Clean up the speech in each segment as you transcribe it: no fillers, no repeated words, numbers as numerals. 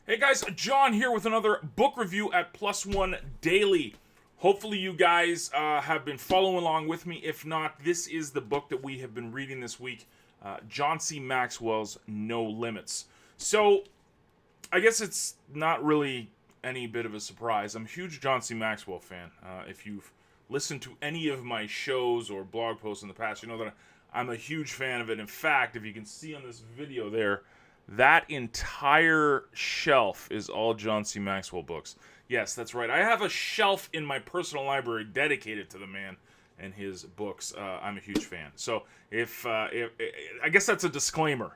Hey guys, John here with another book review at Plus One Daily. Hopefully you guys have been following along with me. If not, this is the book that we have been reading this week, John C. Maxwell's No Limits. So, I guess it's not really any bit of a surprise. I'm a huge John C. Maxwell fan. If you've listened to any of my shows or blog posts in the past, you know that I'm a huge fan of it. In fact, if you can see on this video there, that entire shelf is all John C. Maxwell books. Yes, that's right. I have a shelf in my personal library dedicated to the man and his books. I'm a huge fan. So if I guess that's a disclaimer.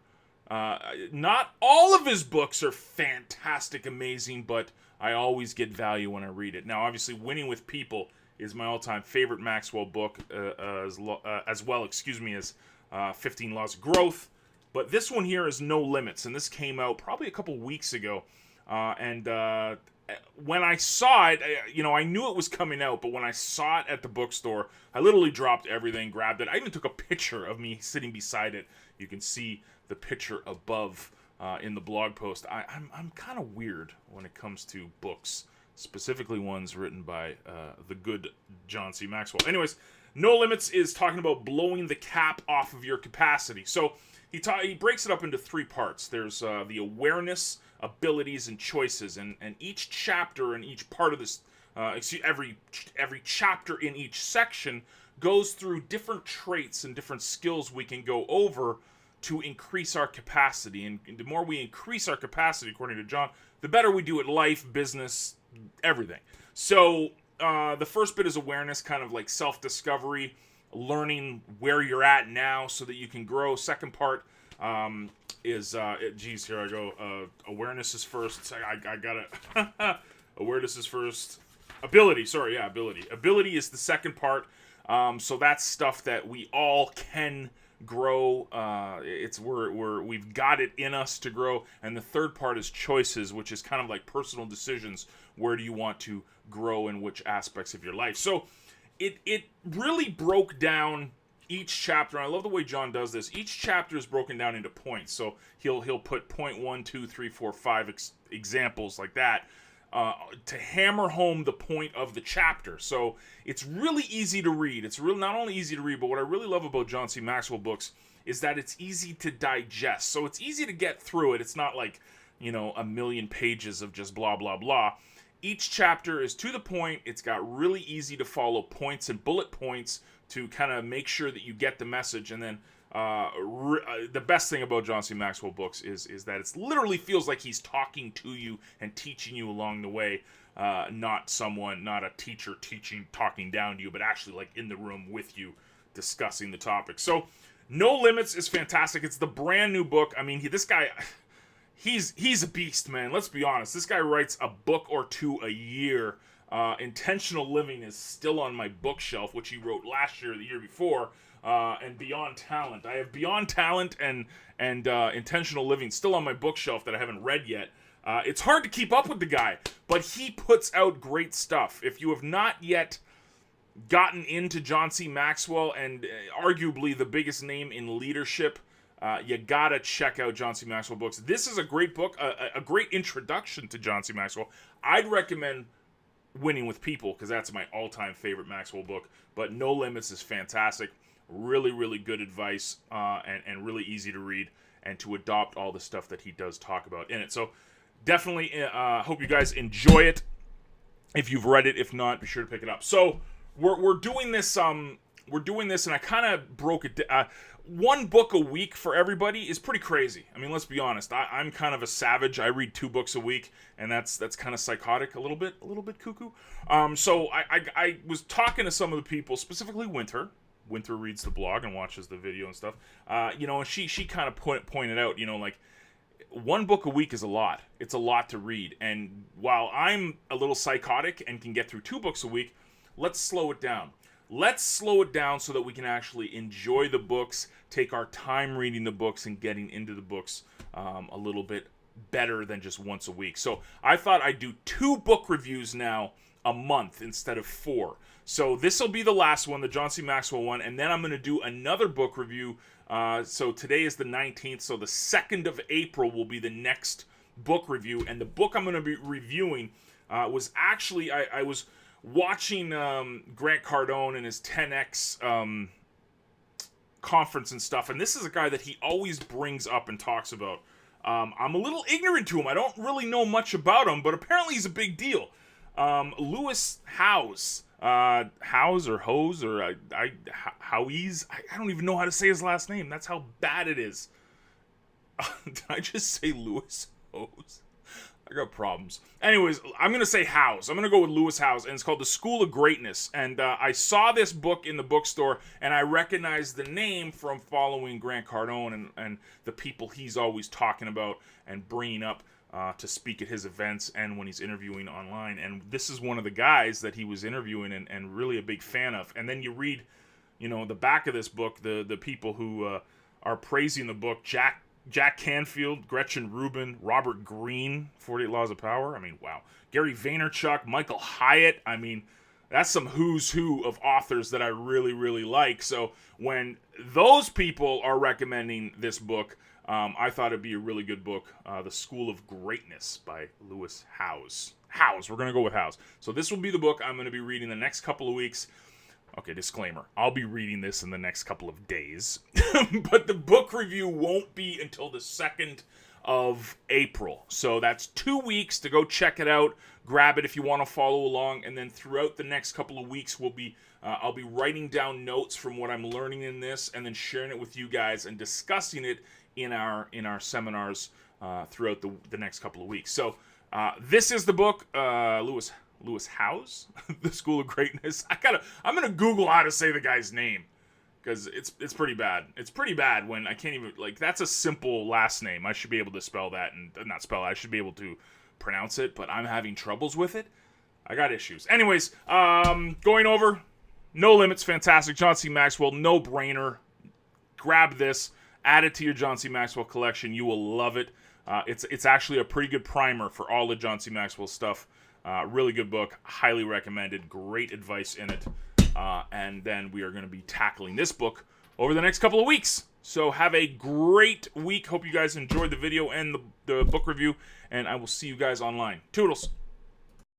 Not all of his books are fantastic, amazing, but I always get value when I read it. Now, obviously, Winning with People is my all-time favorite Maxwell book, as well as 15 Laws of Growth. But this one here is No Limits, and this came out probably a couple weeks ago. When I saw it, I knew it was coming out, but when I saw it at the bookstore, I literally dropped everything, grabbed it. I even took a picture of me sitting beside it. You can see the picture above in the blog post. I'm kind of weird when it comes to books, specifically ones written by the good John C. Maxwell. Anyways, No Limits is talking about blowing the cap off of your capacity. So he breaks it up into three parts. There's the awareness, abilities, and choices, and each chapter and each part of this, every chapter in each section goes through different traits and different skills we can go over to increase our capacity. And the more we increase our capacity, according to John, the better we do at life, business, everything. So the first bit is awareness, kind of like self-discovery, learning where you're at now so that you can grow. Second part is here I go. Awareness is first. I got it. Awareness is first. Ability. Ability is the second part. So that's stuff that we all can grow. We've got it in us to grow. And the third part is choices, which is kind of like personal decisions. Where do you want to grow in which aspects of your life? So it really broke down each chapter. I love the way John does this. Each chapter is broken down into points. So he'll put point 1, 2, 3, 4, 5 examples like that to hammer home the point of the chapter. So it's really easy to read. It's really not only easy to read, but what I really love about John C. Maxwell books is that it's easy to digest. So it's easy to get through it. It's not like, a million pages of just blah, blah, blah. Each chapter is to the point. It's got really easy to follow points and bullet points to kind of make sure that you get the message. And then the best thing about John C. Maxwell books is that it literally feels like he's talking to you and teaching you along the way. Not a teacher talking down to you, but actually like in the room with you discussing the topic. So No Limits is fantastic. It's the brand new book. I mean, this guy... He's a beast, man. Let's be honest. This guy writes a book or two a year. Intentional Living is still on my bookshelf, which he wrote last year, the year before, and Beyond Talent. I have Beyond Talent and Intentional Living still on my bookshelf that I haven't read yet. It's hard to keep up with the guy, but he puts out great stuff. If you have not yet gotten into John C. Maxwell, and arguably the biggest name in leadership, you gotta check out John C. Maxwell books. This is a great book, a great introduction to John C. Maxwell. I'd recommend Winning with People, because that's my all-time favorite Maxwell book. But No Limits is fantastic. Really, really good advice, and really easy to read, and to adopt all the stuff that he does talk about in it. So definitely hope you guys enjoy it. If you've read it, if not, be sure to pick it up. So we're doing this. We're doing this, and I kind of broke it down. One book a week for everybody is pretty crazy. I mean, let's be honest. I'm kind of a savage. I read 2 books a week, and that's kind of psychotic, a little bit cuckoo. So I was talking to some of the people, specifically Winter. Winter reads the blog and watches the video and stuff. And she kind of pointed out, like, 1 book a week is a lot. It's a lot to read. And while I'm a little psychotic and can get through 2 books a week, let's slow it down. Let's slow it down so that we can actually enjoy the books, take our time reading the books and getting into the books a little bit better than just once a week. So I thought I'd do 2 book reviews now a month instead of 4. So this will be the last one, the John C. Maxwell one, and then I'm going to do another book review. So today is the 19th, so the 2nd of April will be the next book review. And the book I'm going to be reviewing was actually, I was watching Grant Cardone and his 10X conference and stuff. And this is a guy that he always brings up and talks about. I'm a little ignorant to him. I don't really know much about him, but apparently he's a big deal. Lewis Hulse. House or Hose or Howies. I don't even know how to say his last name. That's how bad it is. Did I just say Lewis Hose? I got problems. Anyways, I'm going to say House. I'm going to go with Lewis House, and it's called The School of Greatness. And I saw this book in the bookstore, and I recognized the name from following Grant Cardone and the people he's always talking about and bringing up to speak at his events and when he's interviewing online. And this is one of the guys that he was interviewing and really a big fan of. And then you read, the back of this book, the people who are praising the book: Jack Canfield, Gretchen Rubin, Robert Greene, 48 Laws of Power. I mean, wow. Gary Vaynerchuk, Michael Hyatt. I mean, that's some who's who of authors that I really, really like. So when those people are recommending this book, I thought it'd be a really good book, The School of Greatness by Lewis House. We're going to go with House. So this will be the book I'm going to be reading the next couple of weeks. Okay, disclaimer. I'll be reading this in the next couple of days. But the book review won't be until the 2nd of April. So that's 2 weeks to go check it out. Grab it if you want to follow along. And then throughout the next couple of weeks, I'll be writing down notes from what I'm learning in this and then sharing it with you guys and discussing it in our seminars throughout the next couple of weeks. So this is the book, Lewis House, The School of Greatness. I'm gonna Google how to say the guy's name, because it's pretty bad. It's pretty bad when I can't even, that's a simple last name. I should be able to spell that and not spell it. I should be able to pronounce it, but I'm having troubles with it. I got issues. Anyways, going over No Limits, fantastic. John C. Maxwell, no brainer. Grab this. Add it to your John C. Maxwell collection. You will love it. It's actually a pretty good primer for all the John C. Maxwell stuff. Really good book. Highly recommended. Great advice in it. And then we are going to be tackling this book over the next couple of weeks. So have a great week. Hope you guys enjoyed the video and the book review. And I will see you guys online. Toodles.